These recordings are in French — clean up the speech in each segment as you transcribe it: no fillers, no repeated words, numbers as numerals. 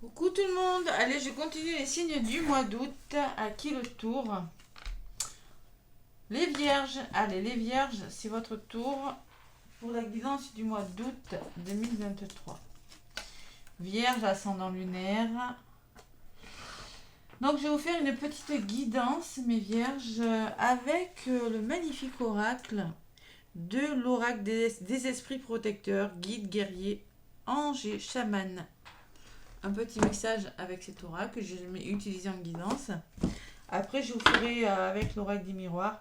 Coucou tout le monde, allez je continue les signes du mois d'août. À qui le tour? Les vierges, allez les vierges, c'est votre tour pour la guidance du mois d'août 2023. Vierge, ascendant lunaire. Donc je vais vous faire une petite guidance mes vierges avec le magnifique oracle de l'oracle des esprits protecteurs, guides, guerriers, anges et chamans. Un petit message avec cet oracle que je vais utiliser en guidance. Après, je vous ferai avec l'oracle des miroirs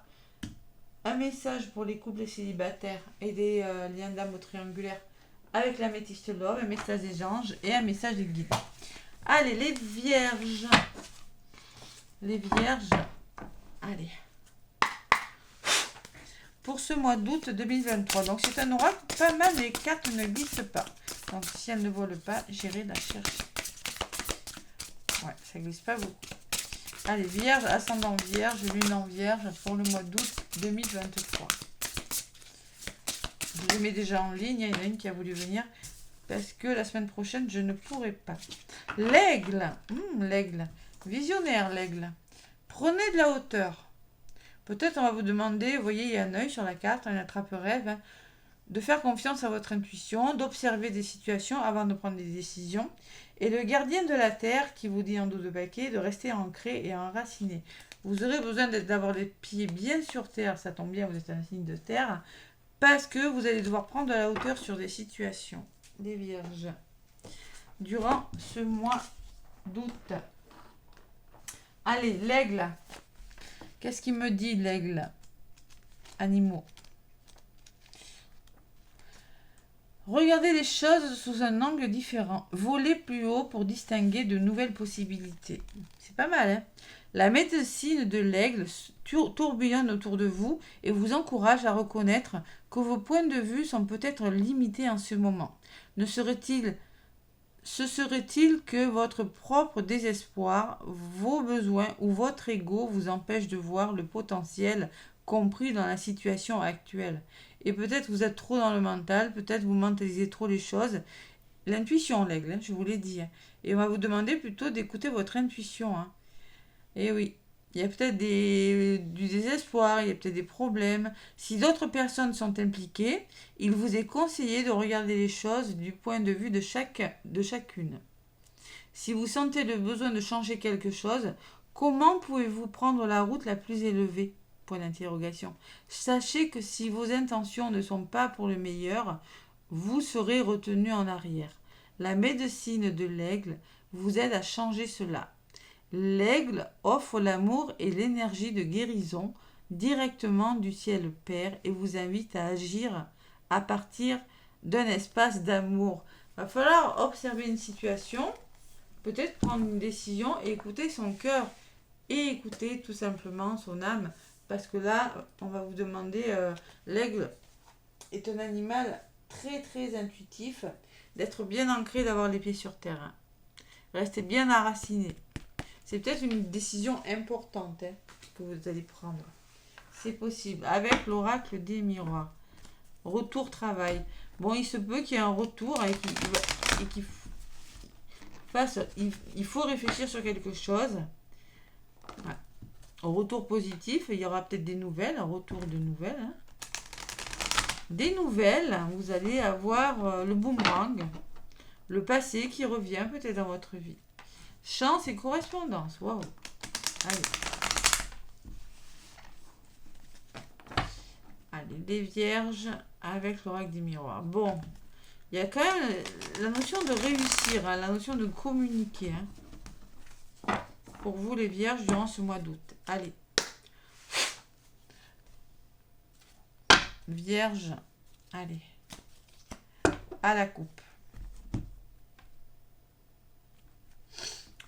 un message pour les couples célibataires et des liens d'âme triangulaires avec la métiste love, un message des anges et un message des guides. Allez, les vierges. Les vierges. Allez. Pour ce mois d'août 2023. Donc, c'est un oracle pas mal, les cartes ne glissent pas. Donc, si elle ne vole pas, j'irai la chercher. Ouais, ça glisse pas beaucoup. Allez, vierge, ascendant vierge, lune en vierge pour le mois d'août 2023. Je vous mets déjà en ligne. Il y en a une qui a voulu venir parce que la semaine prochaine, je ne pourrai pas. L'aigle. L'aigle. Visionnaire, l'aigle. Prenez de la hauteur. Peut-être on va vous demander, vous voyez, il y a un œil sur la carte, un attrape-rêve, hein, de faire confiance à votre intuition, d'observer des situations avant de prendre des décisions. Et le gardien de la terre qui vous dit en dos de paquet de rester ancré et enraciné. Vous aurez besoin d'avoir les pieds bien sur terre, ça tombe bien, vous êtes un signe de terre, parce que vous allez devoir prendre de la hauteur sur des situations. Les vierges. Durant ce mois d'août. Allez, l'aigle. Qu'est-ce qu'il me dit l'aigle? Animaux. Regardez les choses sous un angle différent. Volez plus haut pour distinguer de nouvelles possibilités. C'est pas mal, hein? La médecine de l'aigle tourbillonne autour de vous et vous encourage à reconnaître que vos points de vue sont peut-être limités en ce moment. Ce serait-il que votre propre désespoir, vos besoins ou votre ego vous empêche de voir le potentiel compris dans la situation actuelle? Et peut-être vous êtes trop dans le mental, peut-être vous mentalisez trop les choses. L'intuition, l'aigle, hein, je vous l'ai dit. Et on va vous demander plutôt d'écouter votre intuition. Hein. Et oui, il y a peut-être du désespoir, il y a peut-être des problèmes. Si d'autres personnes sont impliquées, il vous est conseillé de regarder les choses du point de vue de chacune. Si vous sentez le besoin de changer quelque chose, comment pouvez-vous prendre la route la plus élevée? Point d'interrogation. Sachez que si vos intentions ne sont pas pour le meilleur, vous serez retenu en arrière. La médecine de l'aigle vous aide à changer cela. L'aigle offre l'amour et l'énergie de guérison directement du ciel Père et vous invite à agir à partir d'un espace d'amour. Il va falloir observer une situation, peut-être prendre une décision et écouter son cœur et écouter tout simplement son âme. Parce que là, on va vous demander, l'aigle est un animal très très intuitif, d'être bien ancré, d'avoir les pieds sur terre. Hein. Restez bien enraciné. C'est peut-être une décision importante hein, que vous allez prendre. C'est possible. Avec l'oracle des miroirs. Retour travail. Bon, il se peut qu'il y ait un retour et qu'il fasse... Il faut réfléchir sur quelque chose. Ouais. Retour positif. Il y aura peut-être des nouvelles. Un retour de nouvelles. Hein. Des nouvelles. Vous allez avoir le boomerang. Le passé qui revient peut-être dans votre vie. Chance et correspondance. Waouh. Allez. Allez, les vierges avec l'oracle des miroirs. Bon, il y a quand même la notion de réussir, hein, la notion de communiquer. Hein, pour vous, les vierges, durant ce mois d'août. Allez. Vierge. Allez. À la coupe.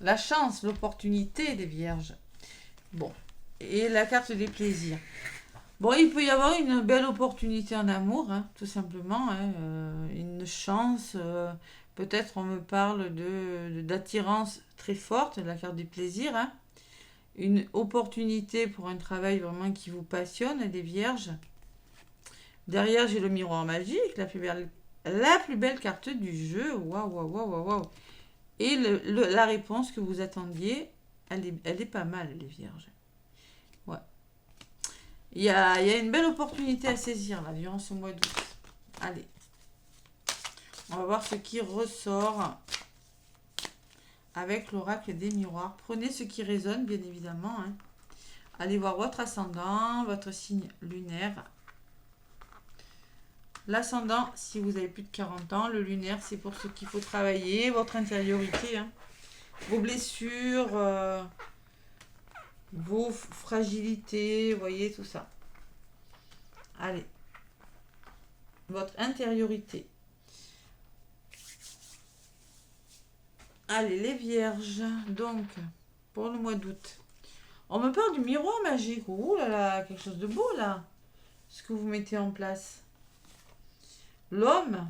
La chance, l'opportunité des vierges. Bon. Et la carte des plaisirs. Bon, il peut y avoir une belle opportunité en amour, hein, tout simplement. Hein, une chance. Peut-être on me parle d'attirance très forte, de la carte du plaisir. Hein, une opportunité pour un travail vraiment qui vous passionne, des vierges. Derrière, j'ai le miroir magique, la plus belle carte du jeu. Waouh, waouh, waouh, waouh. Et la réponse que vous attendiez, elle est pas mal, les vierges. Ouais. Il y a une belle opportunité à saisir, là, durant ce mois d'août. Allez. On va voir ce qui ressort avec l'oracle des miroirs. Prenez ce qui résonne, bien évidemment. Hein. Allez voir votre ascendant, votre signe lunaire. L'ascendant, si vous avez plus de 40 ans. Le lunaire, c'est pour ce qu'il faut travailler. Votre intériorité. Hein. Vos blessures, vos fragilités, vous voyez, tout ça. Allez. Votre intériorité. Allez, les vierges. Donc, pour le mois d'août. On me parle du miroir magique. Oh là là, quelque chose de beau là. Ce que vous mettez en place. L'homme,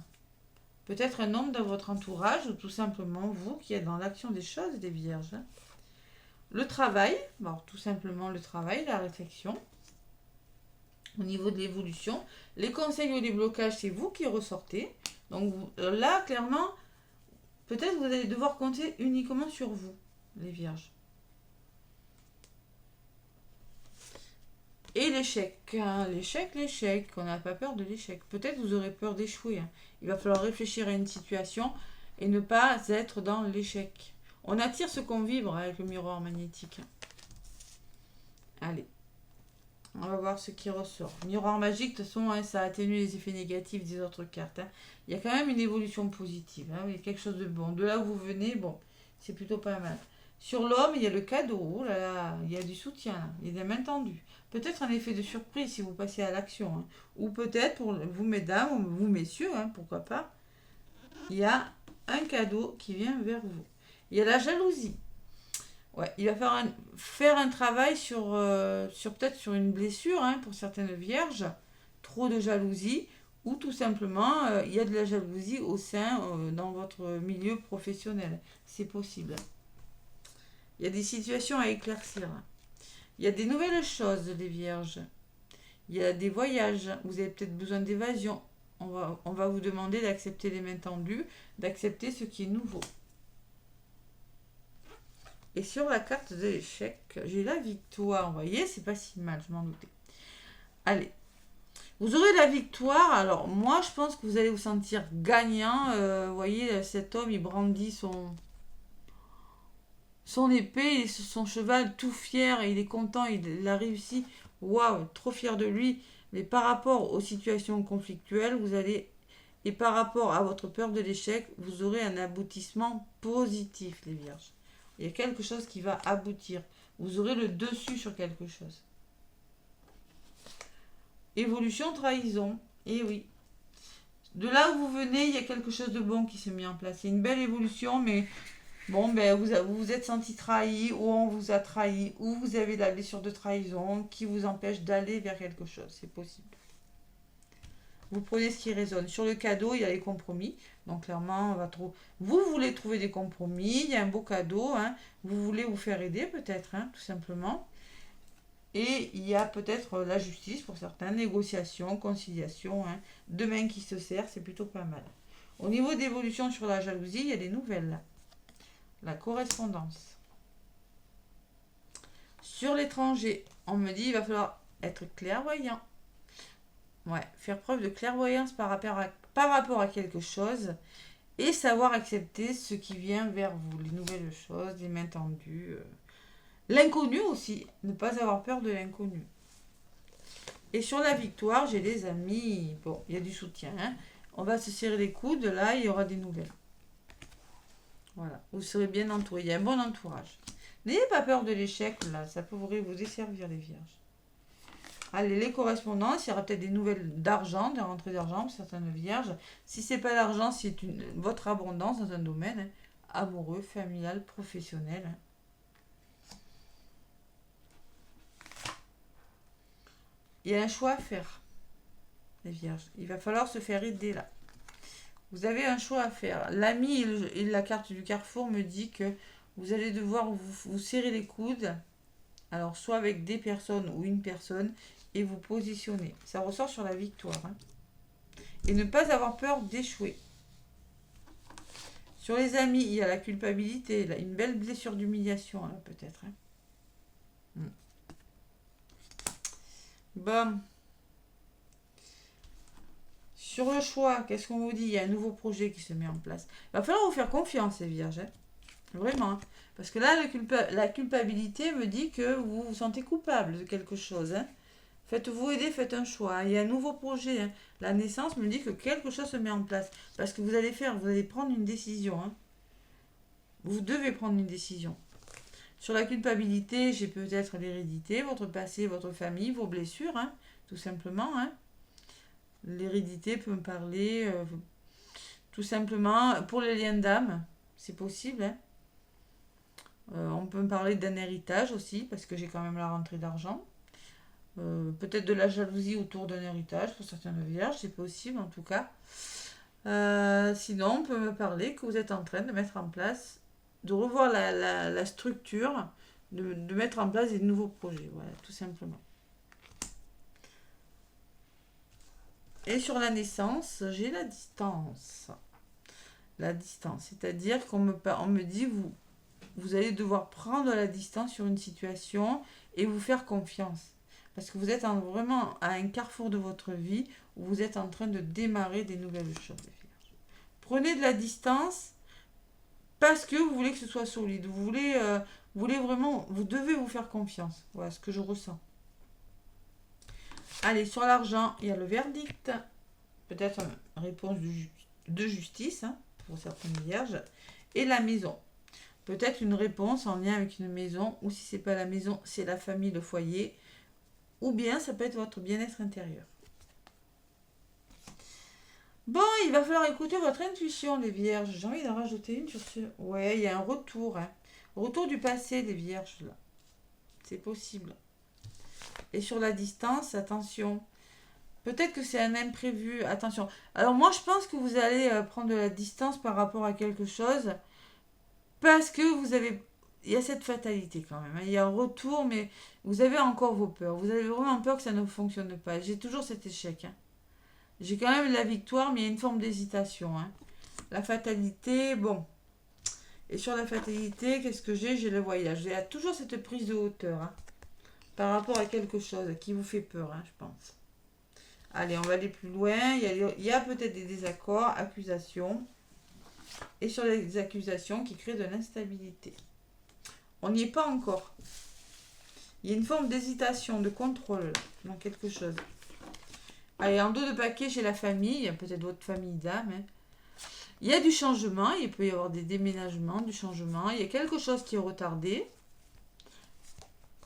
peut-être un homme dans votre entourage ou tout simplement vous qui êtes dans l'action des choses, des vierges. Le travail, bon, tout simplement le travail, la réflexion. Au niveau de l'évolution, les conseils ou les blocages, c'est vous qui ressortez. Donc là, clairement, peut-être vous allez devoir compter uniquement sur vous, les vierges. Et l'échec, hein, l'échec, on n'a pas peur de l'échec. Peut-être vous aurez peur d'échouer. Hein. Il va falloir réfléchir à une situation et ne pas être dans l'échec. On attire ce qu'on vibre avec le miroir magnétique. Allez, on va voir ce qui ressort. Miroir magique, de toute façon, hein, ça atténue les effets négatifs des autres cartes. Hein. Il y a quand même une évolution positive. Hein. Il y a quelque chose de bon. De là où vous venez, bon, c'est plutôt pas mal. Sur l'homme, il y a le cadeau. Oh là là, il y a du soutien. Là. Il y a des mains tendues. Peut-être un effet de surprise si vous passez à l'action. Hein. Ou peut-être pour vous, mesdames, ou vous, messieurs, hein, pourquoi pas, il y a un cadeau qui vient vers vous. Il y a la jalousie. Ouais, il va faire un travail sur peut-être sur une blessure hein, pour certaines vierges. Trop de jalousie. Ou tout simplement, il y a de la jalousie au sein, dans votre milieu professionnel. C'est possible. Il y a des situations à éclaircir. Il y a des nouvelles choses, les vierges. Il y a des voyages. Vous avez peut-être besoin d'évasion. On va vous demander d'accepter les mains tendues, d'accepter ce qui est nouveau. Et sur la carte de l'échec, j'ai la victoire. Vous voyez, c'est pas si mal, je m'en doutais. Allez. Vous aurez la victoire. Alors, moi, je pense que vous allez vous sentir gagnant. Vous voyez, cet homme, il brandit son épée, son cheval, tout fier, et il est content, il a réussi. Waouh, trop fier de lui. Mais par rapport aux situations conflictuelles, et par rapport à votre peur de l'échec, vous aurez un aboutissement positif, les vierges. Il y a quelque chose qui va aboutir. Vous aurez le dessus sur quelque chose. Évolution, trahison. Eh oui. De là où vous venez, il y a quelque chose de bon qui s'est mis en place. Il y a une belle évolution, mais bon, ben, vous vous êtes senti trahi, ou on vous a trahi, ou vous avez la blessure de trahison qui vous empêche d'aller vers quelque chose. C'est possible. Vous prenez ce qui résonne. Sur le cadeau, il y a les compromis. Donc clairement, vous voulez trouver des compromis. Il y a un beau cadeau. Hein. Vous voulez vous faire aider peut-être, hein, tout simplement. Et il y a peut-être la justice pour certains. Négociation, conciliation. Hein. Deux mains qui se serrent, c'est plutôt pas mal. Au niveau d'évolution sur la jalousie, il y a des nouvelles là. La correspondance. Sur l'étranger, on me dit qu'il va falloir être clairvoyant. Ouais, faire preuve de clairvoyance par rapport à quelque chose et savoir accepter ce qui vient vers vous, les nouvelles choses, les mains tendues. L'inconnu aussi, ne pas avoir peur de l'inconnu. Et sur la victoire, j'ai les amis. Bon, il y a du soutien. Hein. On va se serrer les coudes, là, il y aura des nouvelles. Voilà, vous serez bien entouré. Il y a un bon entourage. N'ayez pas peur de l'échec, là, ça pourrait vous desservir, les vierges. Allez, les correspondances, il y aura peut-être des nouvelles d'argent, des rentrées d'argent pour certaines vierges. Si ce n'est pas l'argent, c'est votre abondance dans un domaine hein, amoureux, familial, professionnel. Hein. Il y a un choix à faire, les vierges. Il va falloir se faire aider là. Vous avez un choix à faire. L'ami et la carte du carrefour me dit que vous allez devoir vous serrer les coudes. Alors, soit avec des personnes ou une personne, et vous positionner. Ça ressort sur la victoire. Hein. Et ne pas avoir peur d'échouer. Sur les amis, il y a la culpabilité, là, une belle blessure d'humiliation, là, peut-être. Hein. Bon. Sur le choix, qu'est-ce qu'on vous dit? Il y a un nouveau projet qui se met en place. Il va falloir vous faire confiance, les vierges. Hein. Vraiment. Hein. Parce que là, la culpabilité me dit que vous vous sentez coupable de quelque chose. Hein. Faites-vous aider, faites un choix. Hein. Il y a un nouveau projet. Hein. La naissance me dit que quelque chose se met en place. Parce que vous allez prendre une décision. Hein. Vous devez prendre une décision. Sur la culpabilité, j'ai peut-être l'hérédité, votre passé, votre famille, vos blessures, hein, tout simplement. Hein. L'hérédité peut me parler tout simplement pour les liens d'âme, c'est possible. Hein. On peut me parler d'un héritage aussi, parce que j'ai quand même la rentrée d'argent. Peut-être de la jalousie autour d'un héritage pour certaines vierges, c'est possible en tout cas. Sinon, on peut me parler que vous êtes en train de mettre en place, de revoir la structure, de mettre en place des nouveaux projets, voilà, tout simplement. Et sur la naissance, j'ai la distance. La distance, c'est-à-dire qu'on me dit, vous allez devoir prendre la distance sur une situation et vous faire confiance. Parce que vous êtes vraiment à un carrefour de votre vie où vous êtes en train de démarrer des nouvelles choses. Prenez de la distance parce que vous voulez que ce soit solide. Vous voulez vraiment, vous devez vous faire confiance. Voilà ce que je ressens. Allez, sur l'argent, il y a le verdict. Peut-être une réponse de justice hein, pour certaines vierges. Et la maison. Peut-être une réponse en lien avec une maison. Ou si ce n'est pas la maison, c'est la famille, le foyer. Ou bien ça peut être votre bien-être intérieur. Bon, il va falloir écouter votre intuition, les vierges. J'ai envie d'en rajouter une sur ce... Ouais, il y a un retour. Hein. Retour du passé des vierges, là. C'est possible. Et sur la distance, attention. Peut-être que c'est un imprévu. Attention. Alors moi, je pense que vous allez prendre de la distance par rapport à quelque chose. Parce que vous avez... Il y a cette fatalité quand même. Hein. Il y a un retour, mais vous avez encore vos peurs. Vous avez vraiment peur que ça ne fonctionne pas. J'ai toujours cet échec. Hein. J'ai quand même la victoire, mais il y a une forme d'hésitation. Hein. La fatalité, bon. Et sur la fatalité, qu'est-ce que j'ai? J'ai le voyage. Il y a toujours cette prise de hauteur. Hein, par rapport à quelque chose qui vous fait peur, hein, je pense. Allez, on va aller plus loin. Il y a peut-être des désaccords, accusations. Et sur les accusations qui créent de l'instabilité. On n'y est pas encore. Il y a une forme d'hésitation, de contrôle là, dans quelque chose. Allez, en dos de paquet, j'ai la famille, peut-être votre famille d'âme. Hein. Il y a du changement, il peut y avoir des déménagements, du changement. Il y a quelque chose qui est retardé.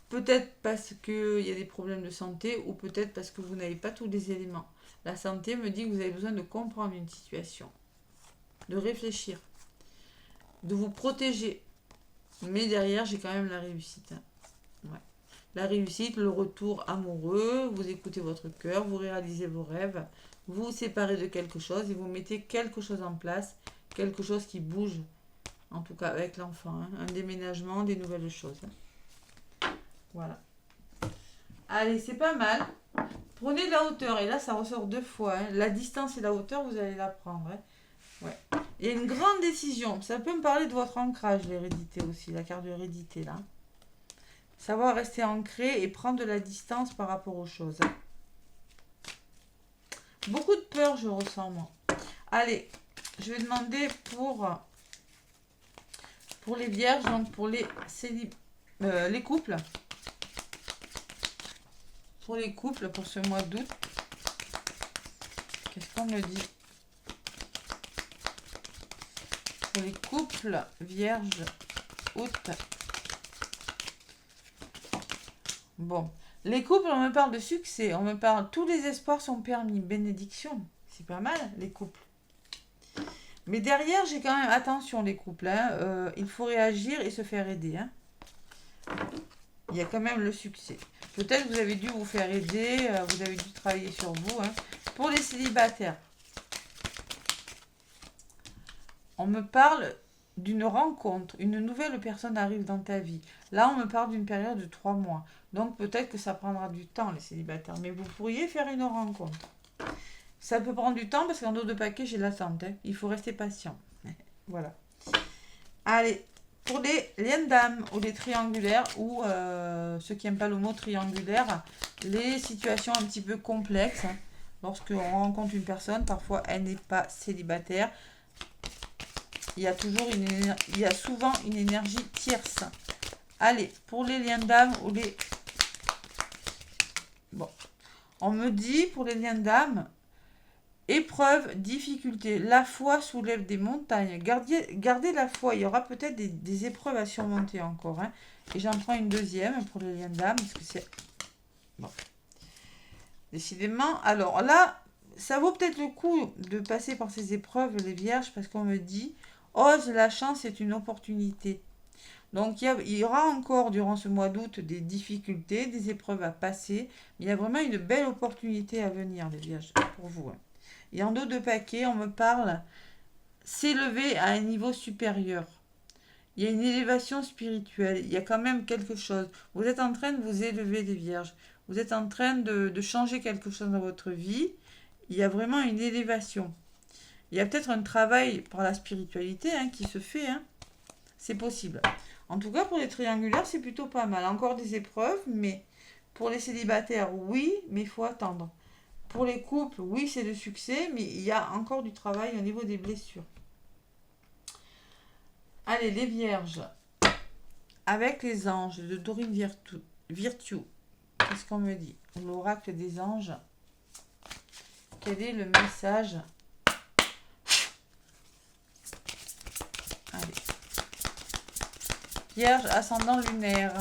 Peut-être parce qu'il y a des problèmes de santé ou peut-être parce que vous n'avez pas tous les éléments. La santé me dit que vous avez besoin de comprendre une situation, de réfléchir, de vous protéger. Mais derrière, j'ai quand même la réussite. Hein. Ouais. La réussite, le retour amoureux, vous écoutez votre cœur, vous réalisez vos rêves, vous vous séparez de quelque chose et vous mettez quelque chose en place, quelque chose qui bouge, en tout cas avec l'enfant, hein. Un déménagement, des nouvelles choses. Hein. Voilà. Allez, c'est pas mal. Prenez de la hauteur, et là ça ressort 2 fois. Hein. La distance et la hauteur, vous allez la prendre. Hein. Ouais. Il y a une grande décision. Ça peut me parler de votre ancrage, l'hérédité aussi, la carte de l'hérédité là. Savoir rester ancré et prendre de la distance par rapport aux choses. Beaucoup de peur, je ressens, moi. Allez, je vais demander pour les vierges, donc pour les couples. Pour les couples, pour ce mois d'août. Qu'est-ce qu'on me dit? Pour les couples vierges, août. Bon, les couples, on me parle de succès, on me parle, tous les espoirs sont permis, bénédiction, c'est pas mal les couples. Mais derrière, j'ai quand même, attention les couples, hein, il faut réagir et se faire aider. Hein. Il y a quand même le succès. Peut-être que vous avez dû vous faire aider, vous avez dû travailler sur vous. Hein. Pour les célibataires, on me parle d'une rencontre, une nouvelle personne arrive dans ta vie. Là, on me parle d'une période de 3 mois. Donc, peut-être que ça prendra du temps, les célibataires. Mais vous pourriez faire une rencontre. Ça peut prendre du temps parce qu'en dos de paquet, j'ai l'attente. Hein. Il faut rester patient. Voilà. Allez, pour les liens d'âme ou les triangulaires, ou ceux qui n'aiment pas le mot triangulaire, les situations un petit peu complexes. Lorsqu'on rencontre une personne, parfois elle n'est pas célibataire. Il y a souvent une énergie tierce. Allez, pour les liens d'âme ou les... Bon, on me dit pour les liens d'âme, épreuve, difficulté, la foi soulève des montagnes. Gardez la foi, il y aura peut-être des épreuves à surmonter encore. Hein. Et j'en prends une deuxième pour les liens d'âme, parce que c'est... Bon. Décidément, alors là, ça vaut peut-être le coup de passer par ces épreuves, les vierges, parce qu'on me dit, ose, la chance est une opportunité. Donc il y aura encore durant ce mois d'août des difficultés, des épreuves à passer, mais il y a vraiment une belle opportunité à venir, les vierges, pour vous. Hein. Et en dos de paquet, on me parle s'élever à un niveau supérieur. Il y a une élévation spirituelle, il y a quand même quelque chose. Vous êtes en train de vous élever, les vierges. Vous êtes en train de changer quelque chose dans votre vie. Il y a vraiment une élévation. Il y a peut-être un travail par la spiritualité hein, qui se fait. Hein. C'est possible. En tout cas, pour les triangulaires, c'est plutôt pas mal. Encore des épreuves, mais pour les célibataires, oui, mais il faut attendre. Pour les couples, oui, c'est le succès, mais il y a encore du travail au niveau des blessures. Allez, les vierges. Avec les anges de Dorine Virtue. Qu'est-ce qu'on me dit? L'oracle des anges. Quel est le message? Allez. Vierge, ascendant lunaire.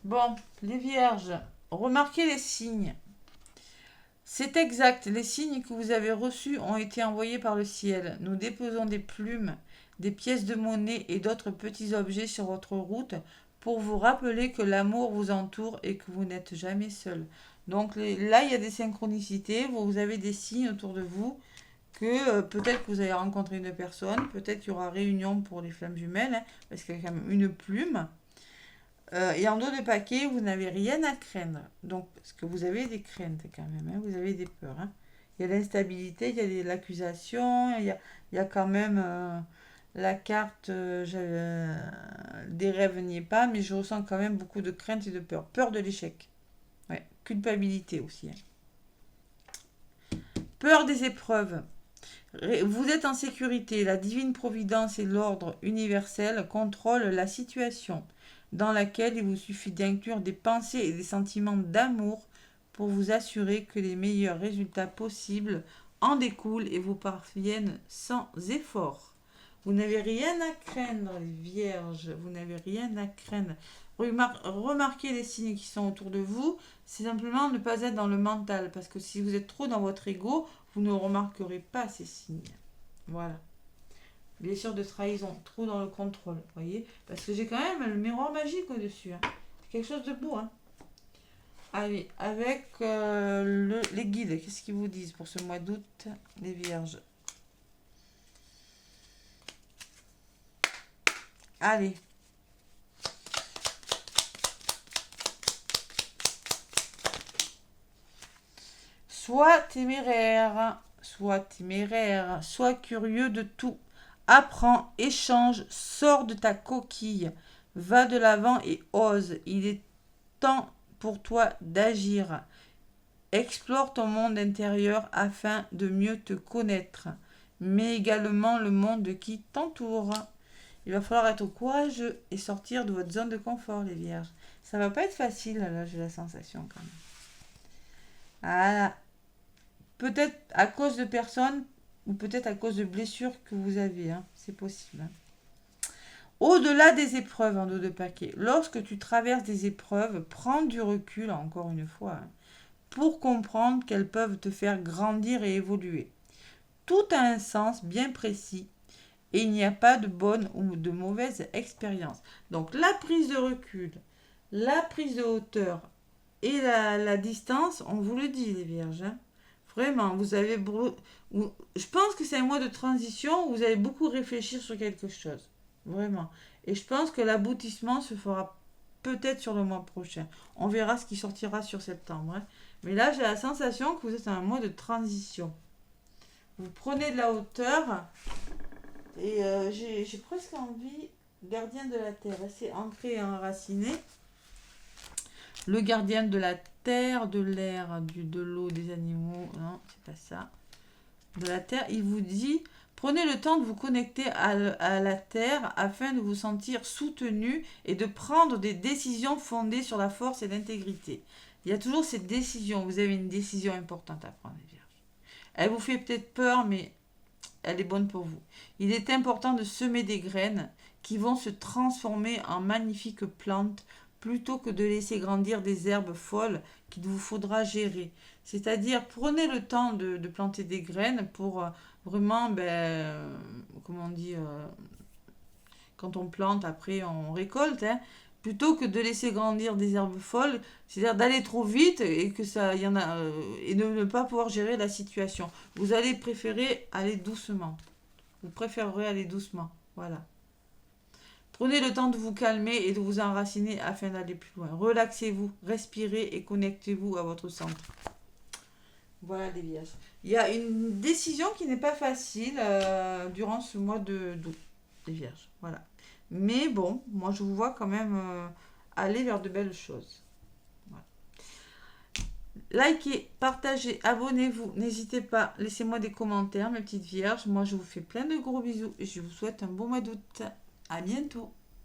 Bon, les vierges, remarquez les signes. C'est exact, les signes que vous avez reçus ont été envoyés par le ciel. Nous déposons des plumes, des pièces de monnaie et d'autres petits objets sur votre route pour vous rappeler que l'amour vous entoure et que vous n'êtes jamais seul. Donc là, il y a des synchronicités, vous avez des signes autour de vous que peut-être que vous allez rencontrer une personne, peut-être qu'il y aura réunion pour les flammes jumelles, hein, parce qu'il y a quand même une plume. Et en dos de paquet, vous n'avez rien à craindre. Donc, parce que vous avez des craintes quand même, hein, vous avez des peurs. Hein. Il y a l'instabilité, il y a l'accusation, il y a quand même la carte des rêves n'y est pas, mais je ressens quand même beaucoup de crainte et de peur. Peur de l'échec. Ouais. Culpabilité aussi. Hein. Peur des épreuves. Vous êtes en sécurité. La divine providence et l'ordre universel contrôlent la situation dans laquelle il vous suffit d'inclure des pensées et des sentiments d'amour pour vous assurer que les meilleurs résultats possibles en découlent et vous parviennent sans effort. Vous n'avez rien à craindre, les vierges, vous n'avez rien à craindre. Remarquez les signes qui sont autour de vous, c'est simplement ne pas être dans le mental, parce que si vous êtes trop dans votre ego, vous ne remarquerez pas ces signes. Voilà. Blessure de trahison, trop dans le contrôle, vous voyez. Parce que j'ai quand même le miroir magique au-dessus. Hein. C'est quelque chose de beau. Hein. Allez, avec les guides, qu'est-ce qu'ils vous disent pour ce mois d'août, les vierges? Allez. Sois téméraire, sois curieux de tout. Apprends, échange, sors de ta coquille, va de l'avant et ose. Il est temps pour toi d'agir. Explore ton monde intérieur afin de mieux te connaître, mais également le monde qui t'entoure. Il va falloir être courageux et sortir de votre zone de confort, les vierges. Ça va pas être facile, là, j'ai la sensation quand même. Voilà. Peut-être à cause de personnes ou peut-être à cause de blessures que vous avez. Hein. C'est possible. Hein. Au-delà des épreuves en dos de paquet, lorsque tu traverses des épreuves, prends du recul, encore une fois, hein, pour comprendre qu'elles peuvent te faire grandir et évoluer. Tout a un sens bien précis et il n'y a pas de bonne ou de mauvaise expérience. Donc la prise de recul, la prise de hauteur et la distance, on vous le dit les vierges. Hein. Vraiment, vous avez... Je pense que c'est un mois de transition où vous allez beaucoup réfléchir sur quelque chose. Vraiment. Et je pense que l'aboutissement se fera peut-être sur le mois prochain. On verra ce qui sortira sur septembre. Hein. Mais là, j'ai la sensation que vous êtes dans un mois de transition. Vous prenez de la hauteur et j'ai presque envie, gardien de la terre, c'est ancré et enraciné. Le gardien de la terre, de l'air, de l'eau, des animaux, non, c'est pas ça. De la terre, il vous dit, prenez le temps de vous connecter à la terre afin de vous sentir soutenu et de prendre des décisions fondées sur la force et l'intégrité. Il y a toujours cette décision, vous avez une décision importante à prendre, les Vierges. Elle vous fait peut-être peur, mais elle est bonne pour vous. Il est important de semer des graines qui vont se transformer en magnifiques plantes plutôt que de laisser grandir des herbes folles qu'il vous faudra gérer. C'est-à-dire, prenez le temps de planter des graines pour vraiment, comment on dit, quand on plante, après on récolte, hein, plutôt que de laisser grandir des herbes folles, c'est-à-dire d'aller trop vite et que ça y en a et de ne pas pouvoir gérer la situation. Vous allez préférer aller doucement. Vous préférerez aller doucement. Voilà. Prenez le temps de vous calmer et de vous enraciner afin d'aller plus loin. Relaxez-vous, respirez et connectez-vous à votre centre. Voilà les Vierges. Il y a une décision qui n'est pas facile durant ce mois d'août, les Vierges. Voilà. Mais bon, moi je vous vois quand même aller vers de belles choses. Voilà. Likez, partagez, abonnez-vous. N'hésitez pas, laissez-moi des commentaires, mes petites Vierges. Moi je vous fais plein de gros bisous et je vous souhaite un bon mois d'août. À bientôt.